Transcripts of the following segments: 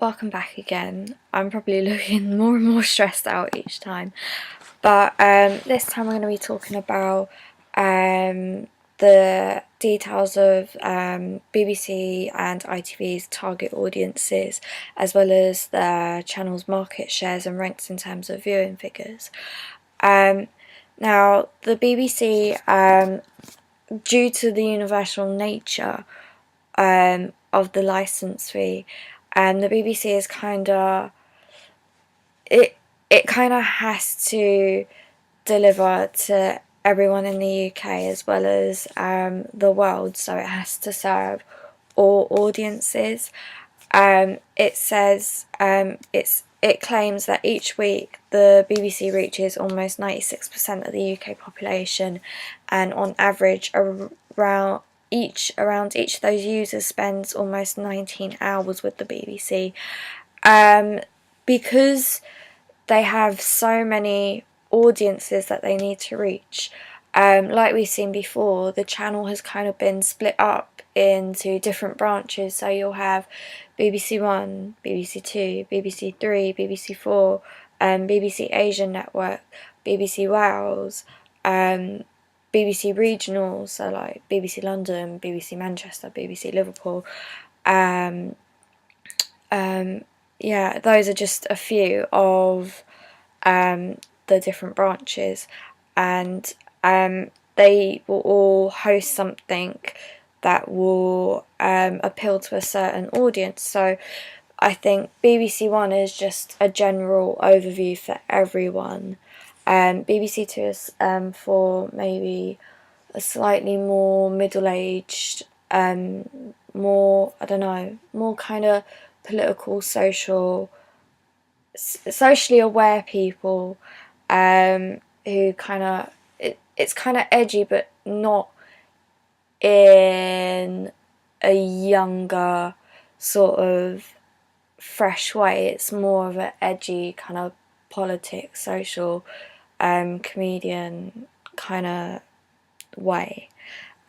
welcome back again. I'm probably looking more and more stressed out each time, but this time we're going to be talking about the details of BBC and ITV's target audiences, as well as the channel's market shares and rents in terms of viewing figures. Now, the BBC, due to the universal nature of the licence fee, the BBC is it kind of has to deliver to everyone in the UK as well as the world, so it has to serve all audiences. It says it claims that each week the BBC reaches almost 96% of the UK population, and on average around each of those users spends almost 19 hours with the BBC. Because they have so many audiences that they need to reach, like we've seen before, the channel has kind of been split up into different branches. So you'll have BBC One, BBC Two, BBC Three, BBC Four, BBC Asian Network, BBC Wales, BBC Regional, so like BBC London, BBC Manchester, BBC Liverpool. Yeah, those are just a few of the different branches, and they will all host something that will appeal to a certain audience. So I think BBC One is just a general overview for everyone. BBC Two is for maybe a slightly more middle-aged, more, I don't know, more kind of political, socially aware people, who kind of, it's kind of edgy, but not in a younger sort of fresh way. It's more of an edgy kind of politics, social, comedian kind of way.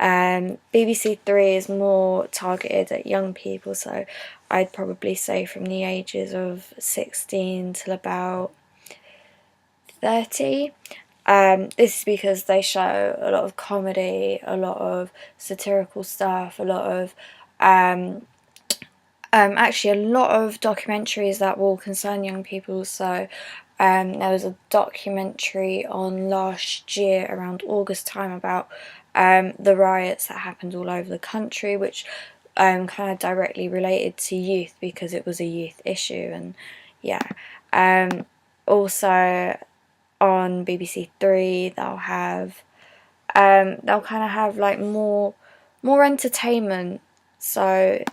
BBC Three is more targeted at young people, so I'd probably say from the ages of 16 till about 30. This is because they show a lot of comedy, a lot of satirical stuff, a lot of actually a lot of documentaries that will concern young people. So there was a documentary on last year around August time about the riots that happened all over the country, which kind of directly related to youth because it was a youth issue. And yeah, also on BBC Three they'll kind of have like more entertainment, so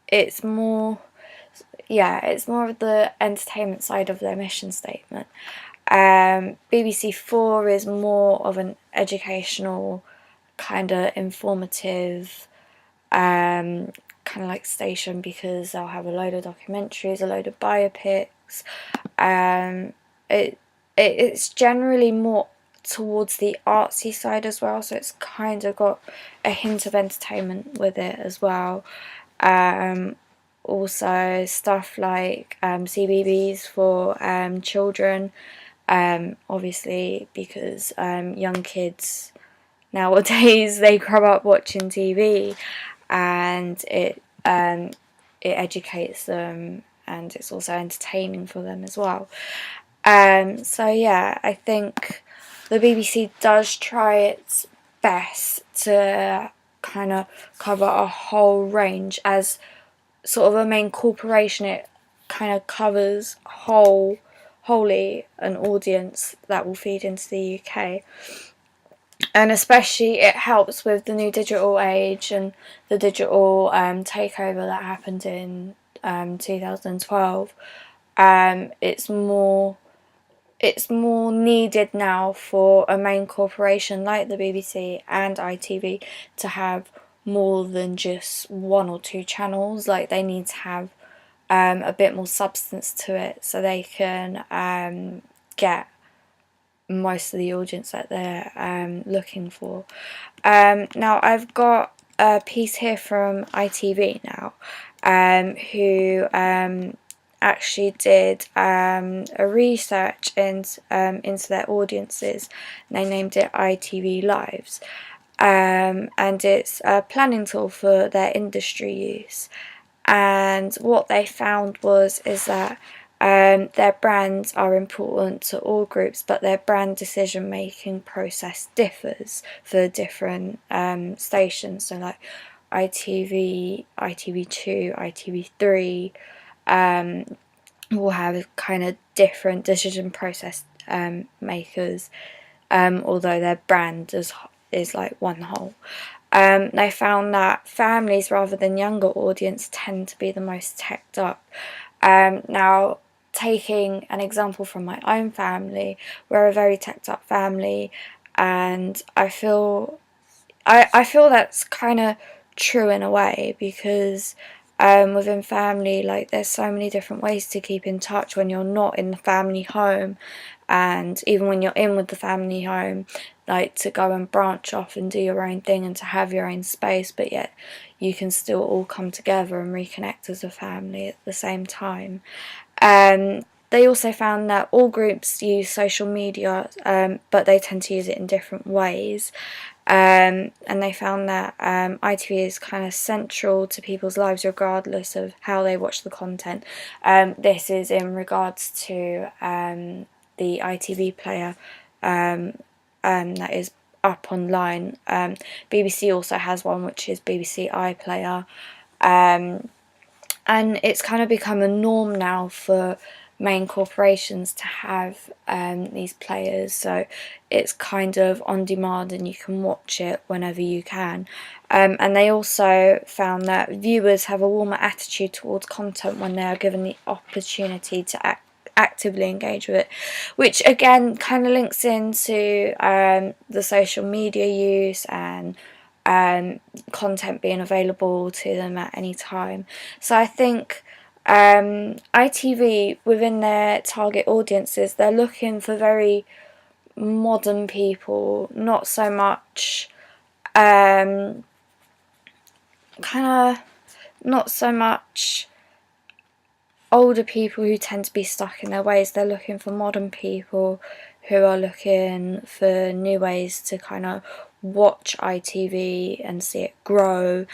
it's more of the entertainment side of their mission statement. BBC Four is more of an educational, kind of informative, kind of like station, because they'll have a load of documentaries, a load of biopics. It's generally more towards the artsy side as well, so it's kind of got a hint of entertainment with it as well. Also stuff like CBeebies for children, obviously because young kids nowadays, they grow up watching TV, and it educates them, and it's also entertaining for them as well. So yeah, I think the BBC does try its best to kind of cover a whole range. As sort of a main corporation, it kind of covers wholly an audience that will feed into the UK. And especially it helps with the new digital age and the digital takeover that happened in 2012. It's more needed now for a main corporation like the BBC and ITV to have more than just one or two channels. Like, they need to have a bit more substance to it, so they can get most of the audience that they're looking for. Now I've got a piece here from ITV now, who actually did a research into their audiences, and they named it ITV Lives. And it's a planning tool for their industry use. And what they found is that their brands are important to all groups, but their brand decision making process differs for different stations. So like ITV, ITV2, ITV3 will have kind of different decision process makers, although their brand is like one whole. They found that families rather than younger audience tend to be the most teched up. Now, taking an example from my own family, we're a very teched up family, and I feel that's kind of true in a way, because within family, like, there's so many different ways to keep in touch when you're not in the family home, and even when you're in with the family home, like, to go and branch off and do your own thing and to have your own space, but yet you can still all come together and reconnect as a family at the same time. They also found that all groups use social media, but they tend to use it in different ways. And they found that ITV is kind of central to people's lives regardless of how they watch the content. This is in regards to the ITV player that is up online. BBC also has one, which is BBC iPlayer. And it's kind of become a norm now for main corporations to have these players, so it's kind of on demand and you can watch it whenever you can. And they also found that viewers have a warmer attitude towards content when they are given the opportunity to actively engage with it, which again kind of links into the social media use and content being available to them at any time. So I think ITV, within their target audiences, they're looking for very modern people, not so much not so much older people who tend to be stuck in their ways. They're looking for modern people who are looking for new ways to kind of watch ITV and see it grow.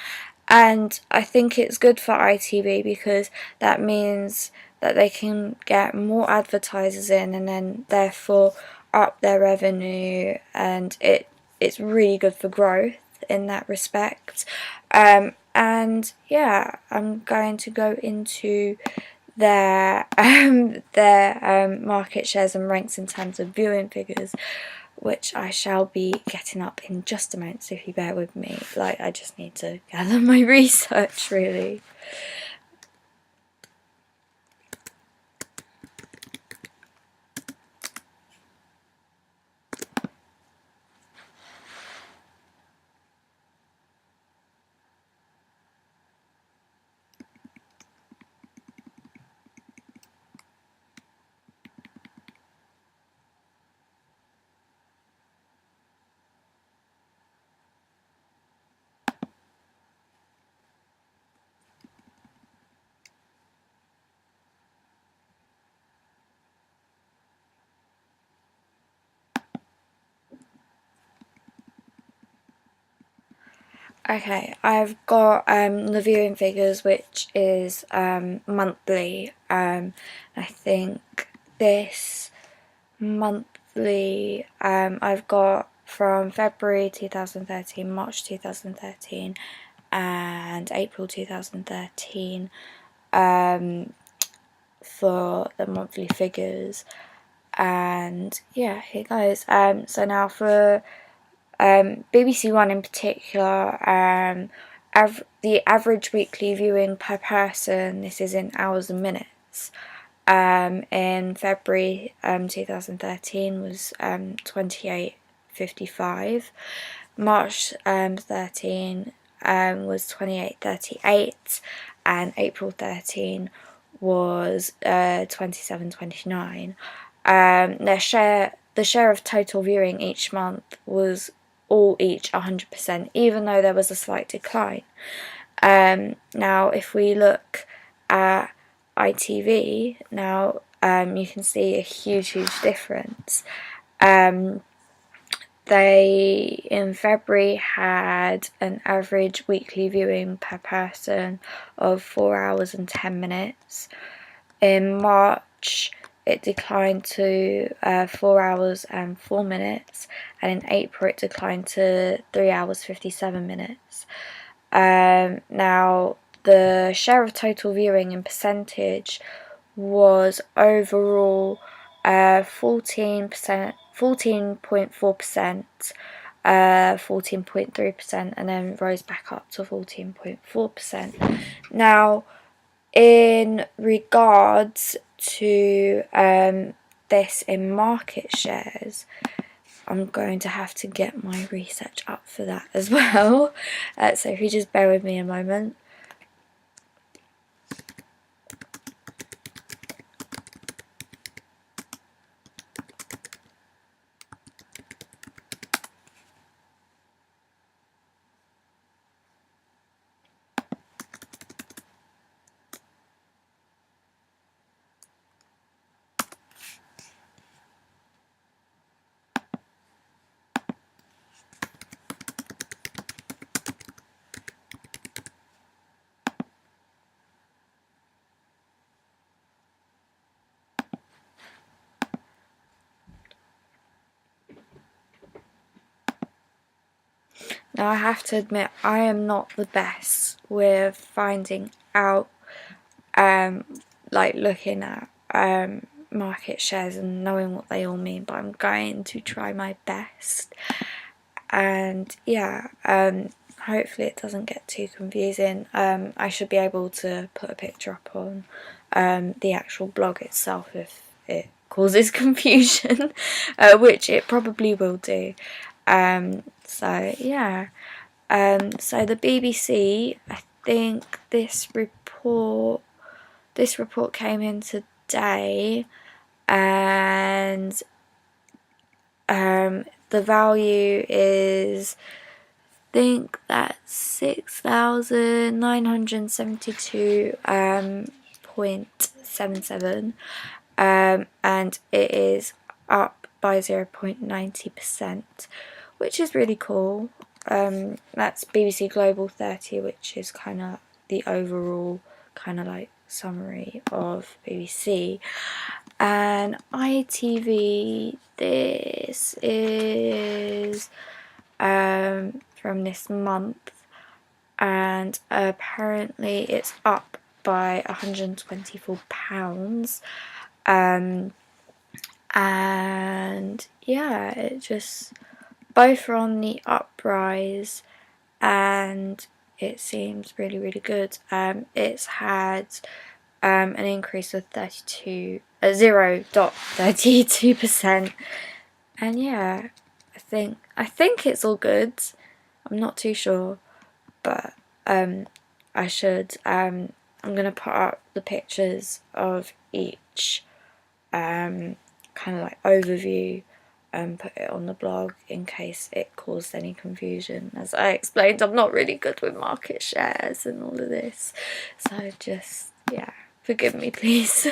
And I think it's good for ITV because that means that they can get more advertisers in and then therefore up their revenue, and it's really good for growth in that respect. And yeah, I'm going to go into their market shares and ranks in terms of viewing figures, which I shall be getting up in just a moment, so if you bear with me, like, I just need to gather my research really. Okay, I've got the viewing figures, which is monthly. I think this monthly I've got from February 2013, March 2013 and April 2013 for the monthly figures. And yeah, here goes. So now for BBC One in particular, the average weekly viewing per person, this is in hours and minutes, in February 2013 was 28:55. March 13 was 28:38, and April 13 was 27:29. The share of total viewing each month was all each 100%, even though there was a slight decline. Now if we look at ITV now, you can see a huge difference. They in February had an average weekly viewing per person of 4 hours and 10 minutes. In March it declined to 4 hours and 4 minutes, and in April it declined to 3 hours 57 minutes. Now the share of total viewing in percentage was overall 14%, 14.4%, 14.3%, and then rose back up to 14.4%. Now, in regards to this in market shares, I'm going to have to get my research up for that as well. So if you just bear with me a moment. Now I have to admit, I am not the best with finding out, like looking at market shares and knowing what they all mean, but I'm going to try my best. And yeah, hopefully it doesn't get too confusing. I should be able to put a picture up on the actual blog itself if it causes confusion, which it probably will do. So yeah, so the BBC, I think this report came in today, and the value is, I think that's 6,972.77, and it is up by 0.90%, which is really cool. That's BBC Global 30, which is kind of the overall kind of like summary of BBC. And ITV, this is from this month, and apparently it's up by £124. And yeah, it just, both are on the uprise, and it seems really good. It's had an increase of 0.32%, and yeah, I think it's all good. I'm not too sure, but I should. I'm gonna put up the pictures of each kind of like overview and put it on the blog in case it caused any confusion. As I explained, I'm not really good with market shares and all of this, so just, yeah, forgive me please.